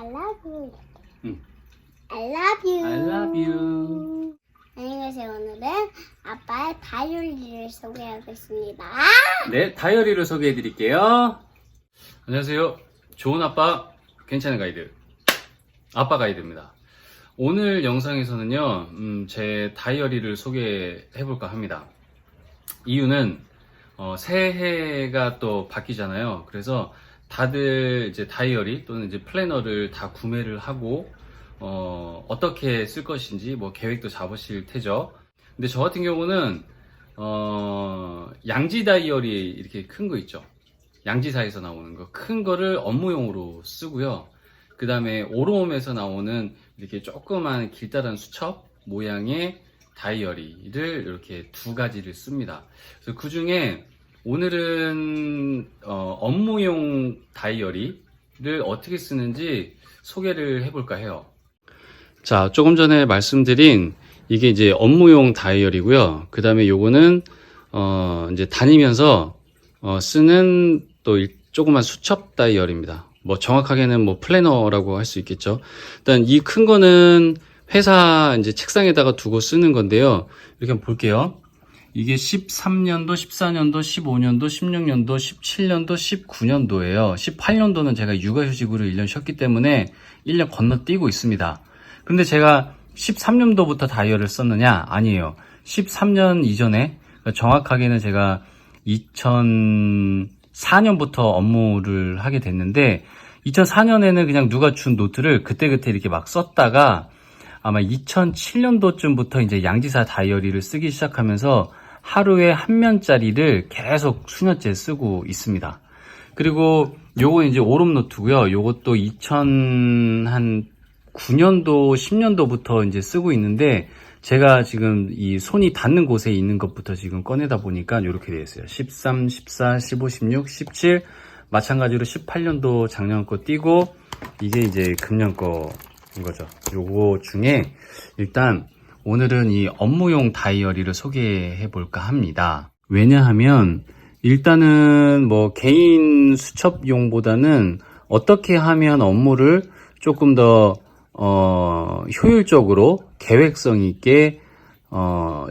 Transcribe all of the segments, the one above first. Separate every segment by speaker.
Speaker 1: I love you.
Speaker 2: 응.
Speaker 1: I love you.
Speaker 2: I love you.
Speaker 1: 안녕하세요. 오늘은 아빠의 다이어리를 소개하겠습니다.
Speaker 2: 네, 다이어리를 소개해 드릴게요. 안녕하세요. 좋은 아빠, 괜찮은 가이드. 아빠 가이드입니다. 오늘 영상에서는요, 제 다이어리를 소개해 볼까 합니다. 이유는, 새해가 또 바뀌잖아요. 그래서 다들 이제 다이어리 또는 이제 플래너를 다 구매를 하고, 어떻게 쓸 것인지 뭐 계획도 잡으실 테죠. 근데 저 같은 경우는, 양지 다이어리 이렇게 큰 거 있죠. 양지사에서 나오는 거. 큰 거를 업무용으로 쓰고요. 그 다음에 오롬에서 나오는 이렇게 조그만 길다란 수첩 모양의 다이어리를 이렇게 두 가지를 씁니다. 그래서 그 중에 오늘은 업무용 다이어리를 어떻게 쓰는지 소개를 해볼까 해요. 자, 조금 전에 말씀드린 이게 이제 업무용 다이어리고요. 그 다음에 요거는 이제 다니면서 쓰는 또 조그만 수첩 다이어리입니다. 뭐 정확하게는 뭐 플래너라고 할 수 있겠죠. 일단 이 큰 거는 회사 이제 책상에다가 두고 쓰는 건데요. 이렇게 한번 볼게요. 이게 13년도, 14년도, 15년도, 16년도, 17년도, 19년도예요. 18년도는 제가 육아휴직으로 1년 쉬었기 때문에 1년 건너뛰고 있습니다. 근데 제가 13년도부터 다이어리를 썼느냐? 아니에요. 13년 이전에, 정확하게는 제가 2004년부터 업무를 하게 됐는데 2004년에는 그냥 누가 준 노트를 그때그때 이렇게 막 썼다가 아마 2007년도쯤부터 이제 양지사 다이어리를 쓰기 시작하면서 하루에 한 면짜리를 계속 수년째 쓰고 있습니다. 그리고 요거 이제 오름 노트고요. 요것도 2009년도, 10년도부터 이제 쓰고 있는데 제가 지금 이 손이 닿는 곳에 있는 것부터 지금 꺼내다 보니까 이렇게 되어 있어요. 13, 14, 15, 16, 17 마찬가지로 18년도 작년 거 띄고 이게 이제 금년 거인 거죠. 요거 중에 일단 오늘은 이 업무용 다이어리를 소개해 볼까 합니다. 왜냐하면 일단은 뭐 개인 수첩용보다는 어떻게 하면 업무를 조금 더 효율적으로 계획성 있게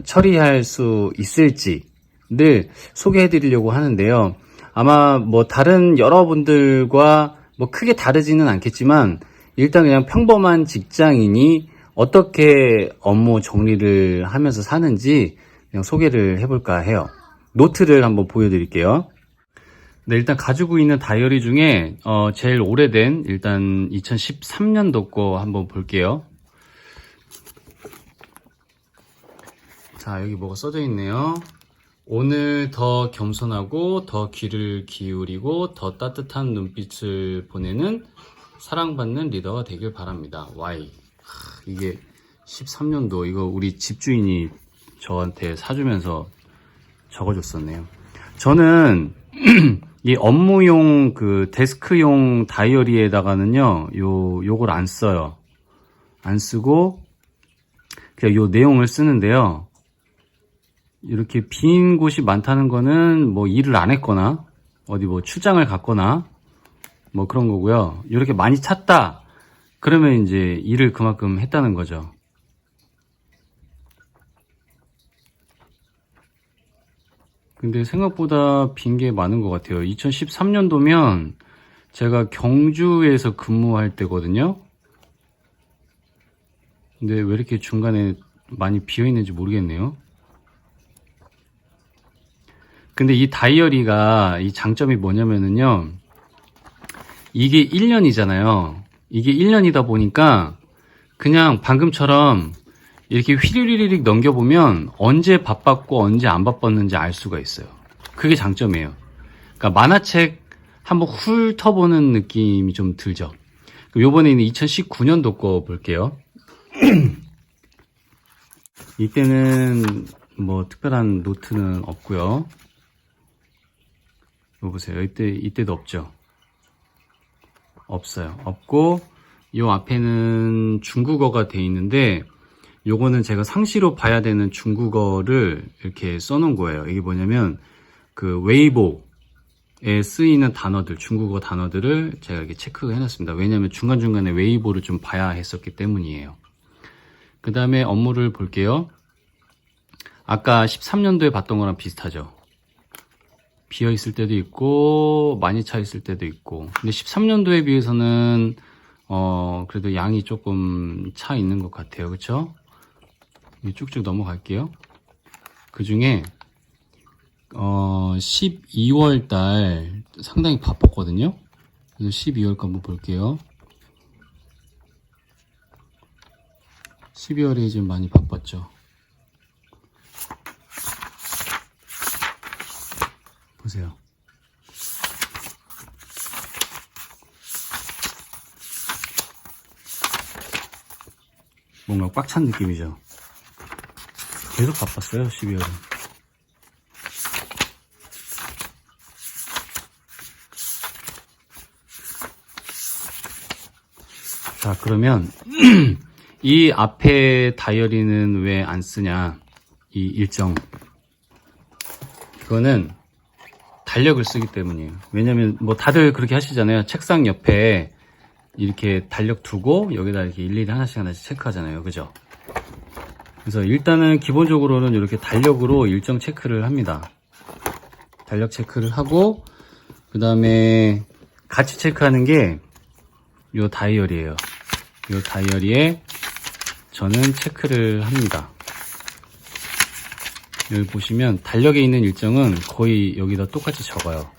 Speaker 2: 처리할 수 있을지를 소개해 드리려고 하는데요. 아마 뭐 다른 여러분들과 뭐 크게 다르지는 않겠지만 일단 그냥 평범한 직장인이 어떻게 업무 정리를 하면서 사는지 그냥 소개를 해볼까 해요. 노트를 한번 보여드릴게요. 네, 일단 가지고 있는 다이어리 중에 제일 오래된 일단 2013년도 거 한번 볼게요. 자, 여기 뭐가 써져 있네요. 오늘 더 겸손하고 더 귀를 기울이고 더 따뜻한 눈빛을 보내는 사랑받는 리더가 되길 바랍니다. Y. 이게 13년도 이거 우리 집주인이 저한테 사주면서 적어줬었네요. 저는 이 업무용 그 데스크용 다이어리에다가는요 요걸 안 써요. 안 쓰고 그냥 요 내용을 쓰는데요. 이렇게 빈 곳이 많다는 거는 뭐 일을 안 했거나 어디 뭐 출장을 갔거나 뭐 그런 거고요. 이렇게 많이 찼다 그러면 이제 일을 그만큼 했다는 거죠. 근데 생각보다 빈 게 많은 것 같아요. 2013년도면 제가 경주에서 근무할 때거든요. 근데 왜 이렇게 중간에 많이 비어 있는지 모르겠네요. 근데 이 다이어리가 이 장점이 뭐냐면은요. 이게 1년이잖아요. 이게 1년이다 보니까 그냥 방금처럼 이렇게 휘리리릭 넘겨보면 언제 바빴고 언제 안 바빴는지 알 수가 있어요. 그게 장점이에요. 그러니까 만화책 한번 훑어보는 느낌이 좀 들죠. 요번에 있는 2019년도 거 볼게요. 이때는 뭐 특별한 노트는 없고요. 이거 보세요. 이때도 없죠. 없어요. 없고 요 앞에는 중국어가 돼 있는데 요거는 제가 상시로 봐야 되는 중국어를 이렇게 써놓은 거예요. 이게 뭐냐면 그 웨이보 쓰이는 단어들, 중국어 단어들을 제가 이렇게 체크해 놨습니다. 왜냐하면 중간중간에 웨이보를 좀 봐야 했었기 때문이에요. 그 다음에 업무를 볼게요. 아까 13년도에 봤던 거랑 비슷하죠. 비어 있을 때도 있고 많이 차 있을 때도 있고, 근데 13년도에 비해서는 그래도 양이 조금 차 있는 것 같아요. 그쵸? 쭉쭉 넘어갈게요. 그 중에 12월 달 상당히 바빴거든요. 그래서 12월 거 한번 볼게요. 12월에 좀 많이 바빴죠. 보세요. 뭔가 꽉 찬 느낌이죠. 계속 바빴어요, 12월은. 자, 그러면 이 앞에 다이어리는 왜 안 쓰냐, 이 일정. 이거는 달력을 쓰기 때문이에요. 왜냐면 뭐 다들 그렇게 하시잖아요. 책상 옆에 이렇게 달력 두고 여기다 이렇게 일일이 하나씩 체크하잖아요. 그죠? 그래서 일단은 기본적으로는 이렇게 달력으로 일정 체크를 합니다. 달력 체크를 하고, 그 다음에 같이 체크하는 게 요 다이어리예요. 요 다이어리에 저는 체크를 합니다. 여기 보시면 달력에 있는 일정은 거의 여기다 똑같이 적어요.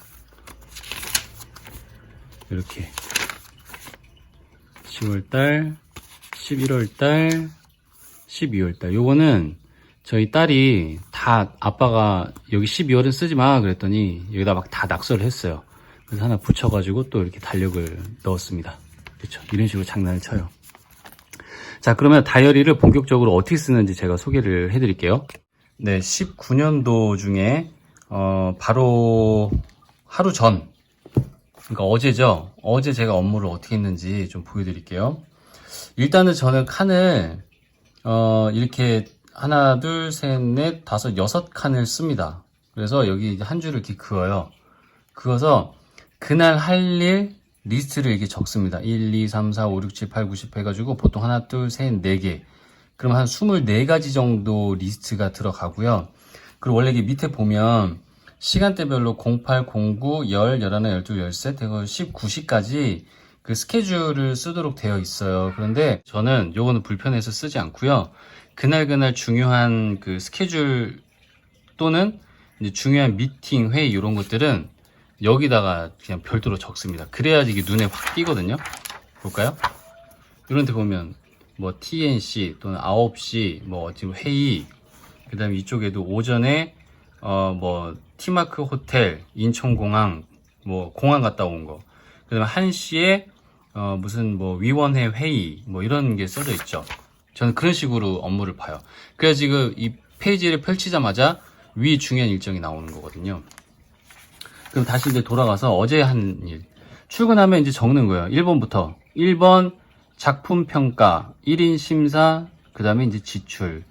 Speaker 2: 이렇게 10월달, 11월달, 12월달. 요거는 저희 딸이 다, 아빠가 여기 12월은 쓰지 마 그랬더니 여기다 막 다 낙서를 했어요. 그래서 하나 붙여가지고 또 이렇게 달력을 넣었습니다. 그렇죠? 이런 식으로 장난을 쳐요. 자, 그러면 다이어리를 본격적으로 어떻게 쓰는지 제가 소개를 해드릴게요. 네, 19년도 중에 바로 하루 전, 그러니까 어제죠. 어제 제가 업무를 어떻게 했는지 좀 보여드릴게요. 일단은 저는 칸을 이렇게 하나, 둘, 셋, 넷, 다섯, 6칸을 씁니다. 그래서 여기 한 줄을 이렇게 그어요. 그어서 그날 할 일 리스트를 이렇게 적습니다. 1, 2, 3, 4, 5, 6, 7, 8, 9, 10 해가지고 보통 하나, 둘, 셋, 4개. 그럼 한 24가지 정도 리스트가 들어가고요. 그리고 원래 이게 밑에 보면 시간대별로 08, 09, 10, 11, 12, 13, 19시까지 그 스케줄을 쓰도록 되어 있어요. 그런데 저는 요거는 불편해서 쓰지 않고요. 그날 중요한 그 스케줄 또는 이제 중요한 미팅, 회의 이런 것들은 여기다가 그냥 별도로 적습니다. 그래야지 이게 눈에 확 띄거든요. 볼까요? 이런 데 보면 뭐 TNC 또는 9시 뭐 지금 회의, 그 다음에 이쪽에도 오전에 뭐 티마크 호텔 인천공항 뭐 공항 갔다 온 거, 그 다음에 1시에 무슨 뭐 위원회 회의 뭐 이런 게 써져 있죠. 저는 그런 식으로 업무를 봐요. 그래야 지금 이 페이지를 펼치자마자 위 중요한 일정이 나오는 거거든요. 그럼 다시 이제 돌아가서 어제 한 일, 출근하면 이제 적는 거예요. 1번부터 1번 작품 평가, 1인 심사, 그 다음에 이제 지출,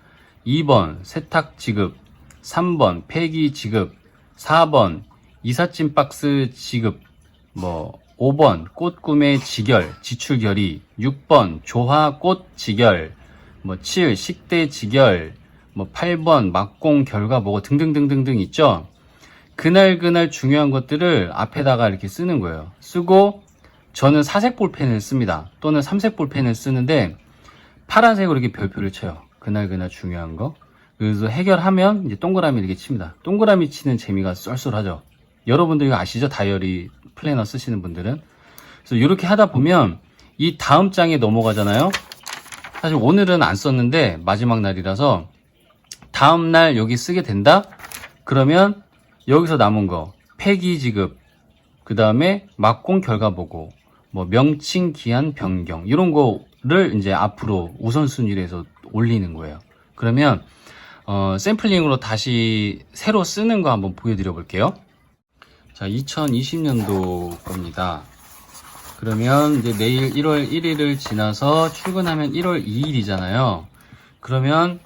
Speaker 2: 2번 세탁 지급, 3번 폐기 지급, 4번 이삿짐 박스 지급, 뭐 5번 꽃 구매 지결, 지출 결의, 6번 조화 꽃 지결, 뭐 7 식대 지결, 뭐 8번 막공 결과 보고 등등등등등 있죠. 그날 중요한 것들을 앞에다가 이렇게 쓰는 거예요. 쓰고 저는 사색 볼펜을 씁니다. 또는 삼색 볼펜을 쓰는데 파란색으로 이렇게 별표를 쳐요. 그날 중요한 거. 그래서 해결하면 이제 동그라미 이렇게 칩니다. 동그라미 치는 재미가 쏠쏠하죠. 여러분들 이거 아시죠? 다이어리 플래너 쓰시는 분들은. 그래서 이렇게 하다 보면 이 다음 장에 넘어가잖아요. 사실 오늘은 안 썼는데 마지막 날이라서 다음 날 여기 쓰게 된다? 그러면 여기서 남은 거 폐기 지급, 그 다음에 막공 결과 보고, 뭐 명칭 기한 변경 이런 거를 이제 앞으로 우선순위로 해서 올리는 거예요. 그러면 샘플링으로 다시 새로 쓰는 거 한번 보여드려 볼게요. 자, 2020년도 겁니다. 그러면 이제 내일 1월 1일을 지나서 출근하면 1월 2일이잖아요. 그러면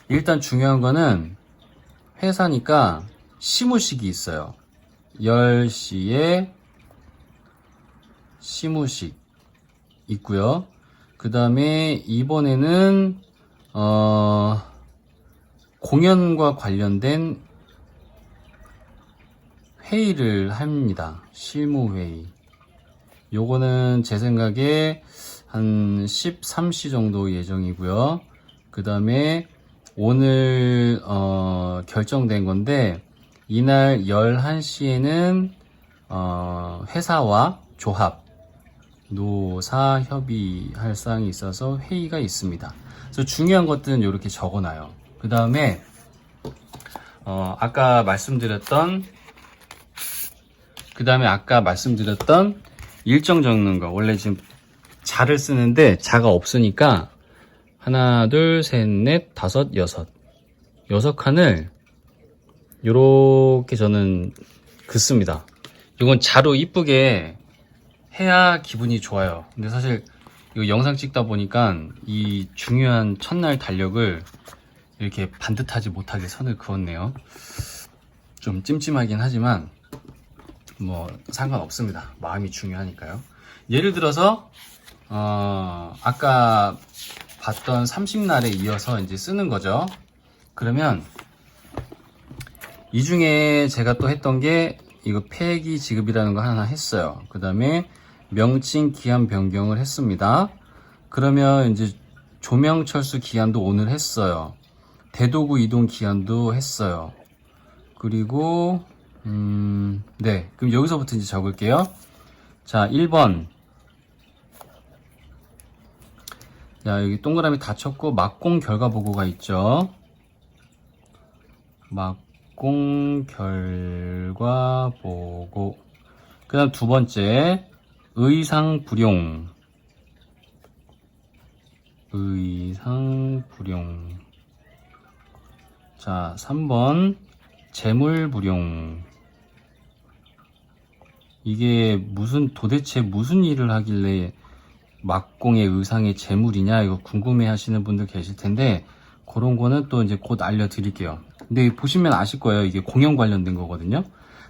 Speaker 2: 일단 중요한 거는 회사니까 시무식이 있어요. 10시에 시무식 있고요. 그 다음에 이번에는 공연과 관련된 회의를 합니다. 실무회의. 요거는 제 생각에 한 13시 정도 예정이고요. 그 다음에 오늘 결정된 건데, 이날 11시에는 회사와 조합, 노사 협의할 사항이 있어서 회의가 있습니다. 그래서 중요한 것들은 이렇게 적어놔요. 그 다음에 아까 말씀드렸던 일정 적는 거, 원래 지금 자를 쓰는데 자가 없으니까 하나, 둘, 셋, 넷, 다섯, 여섯 칸을 요렇게 저는 긋습니다. 이건 자로 이쁘게 해야 기분이 좋아요. 근데 사실 이거 영상 찍다 보니까 이 중요한 첫날 달력을 이렇게 반듯하지 못하게 선을 그었네요. 좀 찜찜하긴 하지만 뭐 상관없습니다. 마음이 중요하니까요. 예를 들어서 아까 봤던 30날에 이어서 이제 쓰는 거죠. 그러면 이 중에 제가 또 했던 게 이거 폐기 지급이라는 거 하나 했어요. 그 다음에 명칭 기한 변경을 했습니다. 그러면 이제 조명 철수 기한도 오늘 했어요. 대도구 이동 기한도 했어요. 그리고 네, 그럼 여기서부터 이제 적을게요. 자, 1번. 자, 여기 동그라미 다 쳤고 막공 결과 보고가 있죠. 막공 결과 보고. 그 다음 두 번째, 의상 불용. 자, 3번, 재물 불용. 이게 도대체 무슨 일을 하길래 막공의 의상의 재물이냐, 이거 궁금해 하시는 분들 계실 텐데, 그런 거는 또 이제 곧 알려드릴게요. 근데 보시면 아실 거예요. 이게 공연 관련된 거거든요.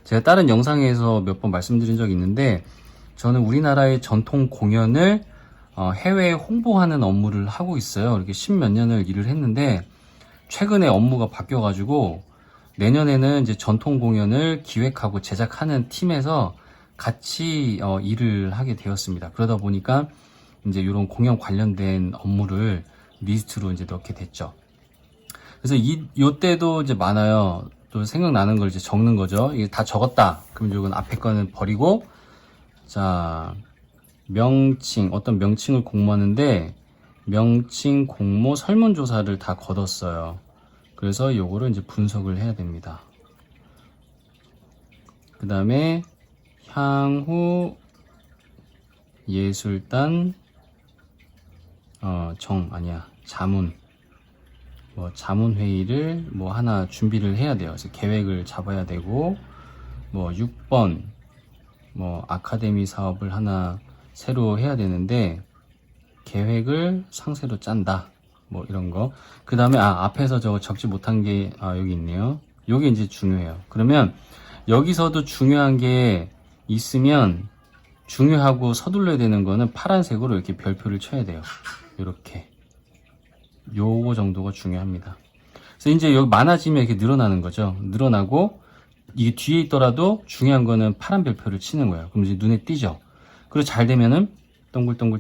Speaker 2: 제가 다른 영상에서 몇 번 말씀드린 적이 있는데, 저는 우리나라의 전통 공연을 해외에 홍보하는 업무를 하고 있어요. 이렇게 10몇 년을 일을 했는데, 최근에 업무가 바뀌어가지고, 내년에는 이제 전통 공연을 기획하고 제작하는 팀에서 같이 일을 하게 되었습니다. 그러다 보니까 이제 이런 공연 관련된 업무를 리스트로 이제 넣게 됐죠. 그래서 요때도 이제 많아요. 또 생각나는 걸 이제 적는 거죠. 이게 다 적었다. 그럼 이건 앞에 거는 버리고, 자, 어떤 명칭을 공모하는데, 명칭 공모 설문조사를 다 거뒀어요. 그래서 요거를 이제 분석을 해야 됩니다. 그 다음에, 향후 예술단, 자문회의를 하나 준비를 해야 돼요. 그래서 계획을 잡아야 되고, 6번, 아카데미 사업을 하나 새로 해야 되는데, 계획을 상세로 짠다. 이런 거. 그 다음에, 앞에서 저거 적지 못한 게, 여기 있네요. 요게 이제 중요해요. 그러면, 여기서도 중요한 게 있으면, 중요하고 서둘러야 되는 거는 파란색으로 이렇게 별표를 쳐야 돼요. 이렇게. 요거 정도가 중요합니다. 그래서 이제 여기 많아지면 이렇게 늘어나는 거죠. 늘어나고, 이게 뒤에 있더라도 중요한 거는 파란 별표를 치는 거예요. 그럼 이제 눈에 띄죠. 그리고 잘 되면은, 동글동글.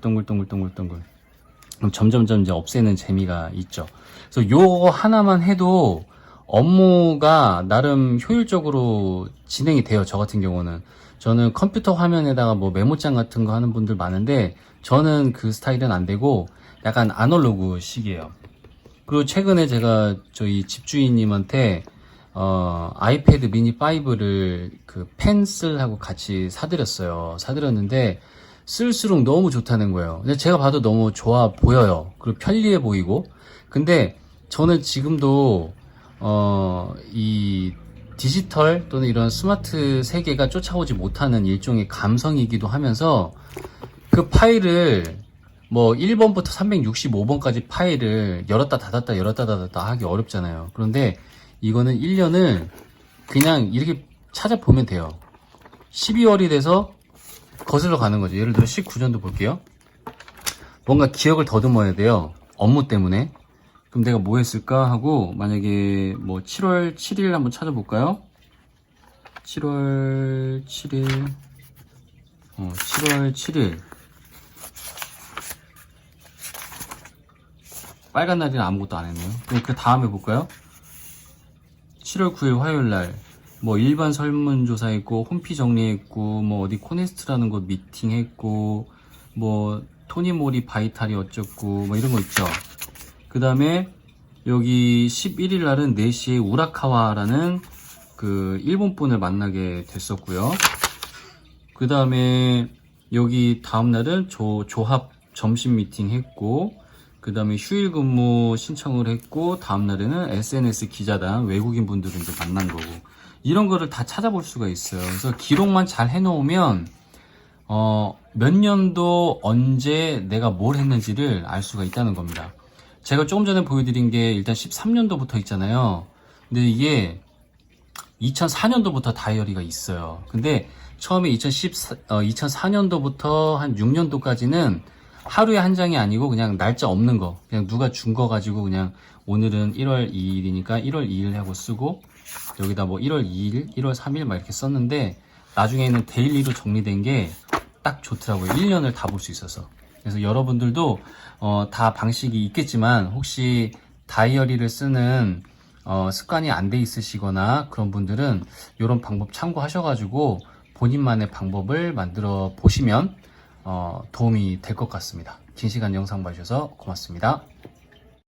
Speaker 2: 그럼 점점점 이제 없애는 재미가 있죠. 그래서 요거 하나만 해도 업무가 나름 효율적으로 진행이 돼요. 저 같은 경우는. 저는 컴퓨터 화면에다가 메모장 같은 거 하는 분들 많은데, 저는 그 스타일은 안 되고, 약간 아날로그식이에요. 그리고 최근에 제가 저희 집주인님한테, 아이패드 미니 5를 그 펜슬하고 같이 사드렸어요. 사드렸는데, 쓸수록 너무 좋다는 거예요. 근데 제가 봐도 너무 좋아 보여요. 그리고 편리해 보이고. 근데 저는 지금도 이 디지털 또는 이런 스마트 세계가 쫓아오지 못하는 일종의 감성이기도 하면서 그 파일을 1번부터 365번까지 파일을 열었다 닫았다 하기 어렵잖아요. 그런데 이거는 1년을 그냥 이렇게 찾아보면 돼요. 12월이 돼서 거슬러 가는 거죠. 예를 들어 19년도 볼게요. 뭔가 기억을 더듬어야 돼요. 업무 때문에. 그럼 내가 뭐 했을까 하고, 만약에 뭐 7월 7일 한번 찾아볼까요? 7월 7일, 7월 7일. 빨간 날이라 아무것도 안 했네요. 그럼 그 다음에 볼까요? 7월 9일 화요일 날, 뭐 일반 설문조사 했고, 홈피 정리했고, 뭐 어디 코네스트라는 곳 미팅 했고, 뭐 토니모리 바이탈이 어쩌고, 뭐 이런 거 있죠. 그 다음에 여기 11일 날은 4시에 우라카와라는 그 일본 분을 만나게 됐었고요. 그 다음에 여기 다음 날은 조합 점심 미팅 했고, 그 다음에 휴일 근무 신청을 했고, 다음 날에는 SNS 기자단 외국인 분들을 이제 만난 거고, 이런 거를 다 찾아볼 수가 있어요. 그래서 기록만 잘 해놓으면 몇 년도 언제 내가 뭘 했는지를 알 수가 있다는 겁니다. 제가 조금 전에 보여드린 게 일단 13년도부터 있잖아요. 근데 이게 2004년도부터 다이어리가 있어요. 근데 처음에 2004년도부터 한 6년도까지는 하루에 한 장이 아니고 그냥 날짜 없는 거, 그냥 누가 준 거 가지고 그냥 오늘은 1월 2일이니까 1월 2일 하고 쓰고, 여기다 뭐 1월 2일, 1월 3일 막 이렇게 썼는데, 나중에는 데일리로 정리된 게 딱 좋더라고요. 1년을 다 볼 수 있어서. 그래서 여러분들도 다 방식이 있겠지만, 혹시 다이어리를 쓰는 습관이 안 돼 있으시거나 그런 분들은 이런 방법 참고하셔가지고 본인만의 방법을 만들어 보시면 도움이 될 것 같습니다. 긴 시간 영상 봐주셔서 고맙습니다.